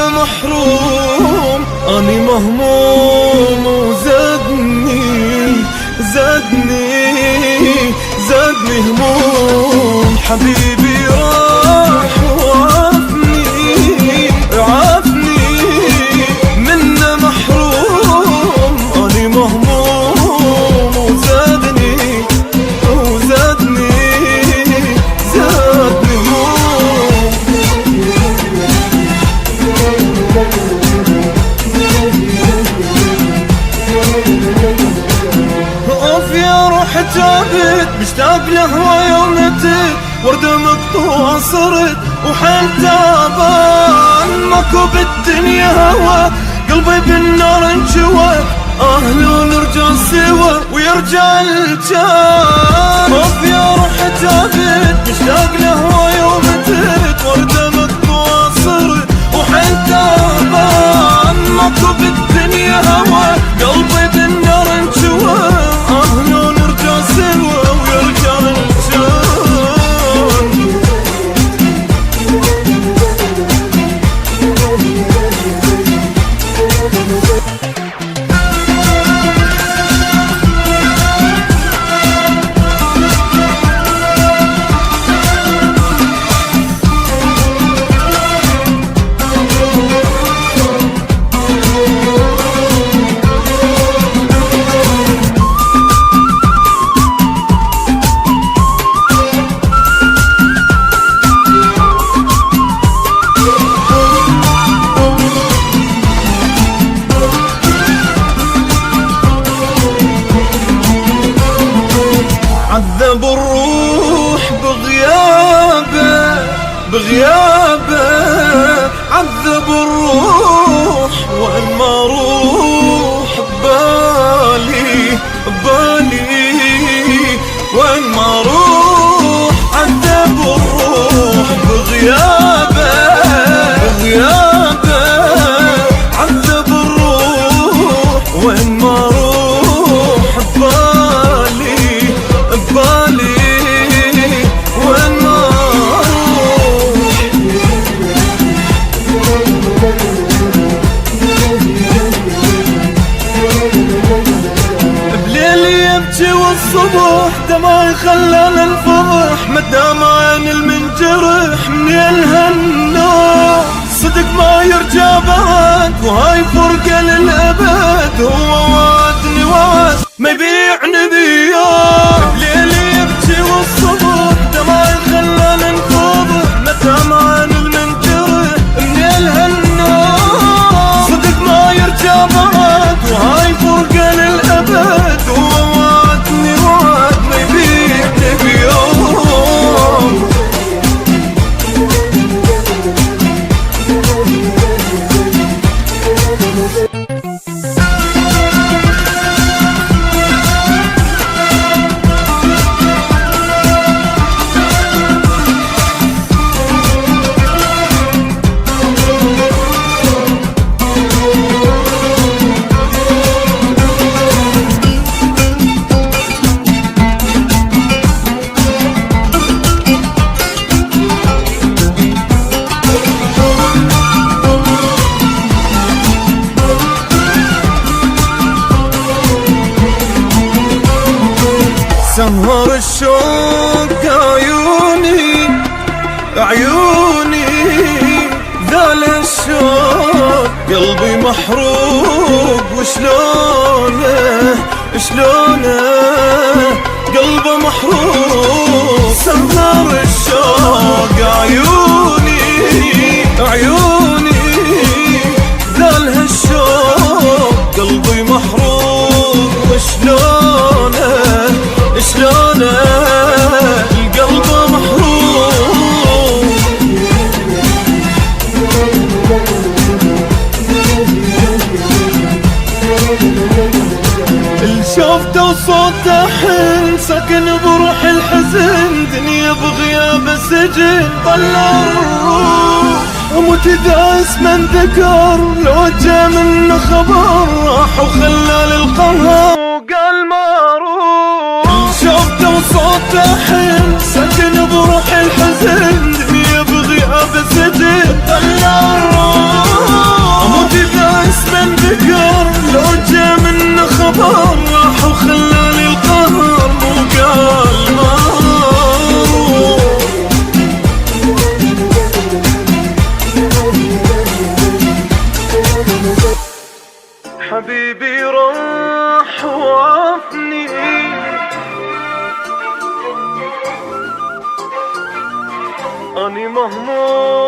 منا محروم، أني مهموم زادني هموم. حبيبي راح وعافني منا محروم، أني مهموم وزادني هموم. اوف يا روح تعبت مشتاق لهوا يوم نتت، وردة مقطوعة صرت وحال تعبان، ماكو بالدنيا هوا قلبي بالنار انجوى، لو نرجع سوا ويرجع الجان. اوف يا روح تعبت مشتاق لهوا يوم نتت، وردة مقطوعة صرت وحال تعبان، ماكو بالدنيا هوا قلبي بالنار انجوى، لو نرجع سوا ويرجع الجان. عذب الروح بغيابه، عذب الروح وإن ما روح ببالي وإن ما روح. عذب الروح بغيابه، عذب الروح وإن ما روح ببالي وين ما اروح. بليل يبكي والصبح دمعي خلاني انفضح، مدام عين المنجرح من الهنا، صدق ما يرجع بعد وهاي فرقة للأبد، هو وعدني وعد ما يبيعني بياه. بليل يبكي والصبح دمعي خلاني انفضح، مدام عين المنجرح من الهنا، صدق ما يرجع بعد وهاي فرقة للأبد، هو وعدني وعد ما يبيعني بياه. سهر الشوق عيوني ذال الشوق قلبي محروق، وشلونه قلبه محروق. سهر الشوق عيوني ذال الشوق قلبي محروق، وشلونه القلب محروق. الشوفته وصوته حن ساكن بروح الحزن، دنيا بغياب السجن طلع الروح، ومتداس من ذكر لو جا منه خبر، راح وخلى للقهر وقال ما اروح. شوفته وصوته حن ساكن بروح الحزن، دنيا بغياب السجن طلع الروح، مهموم.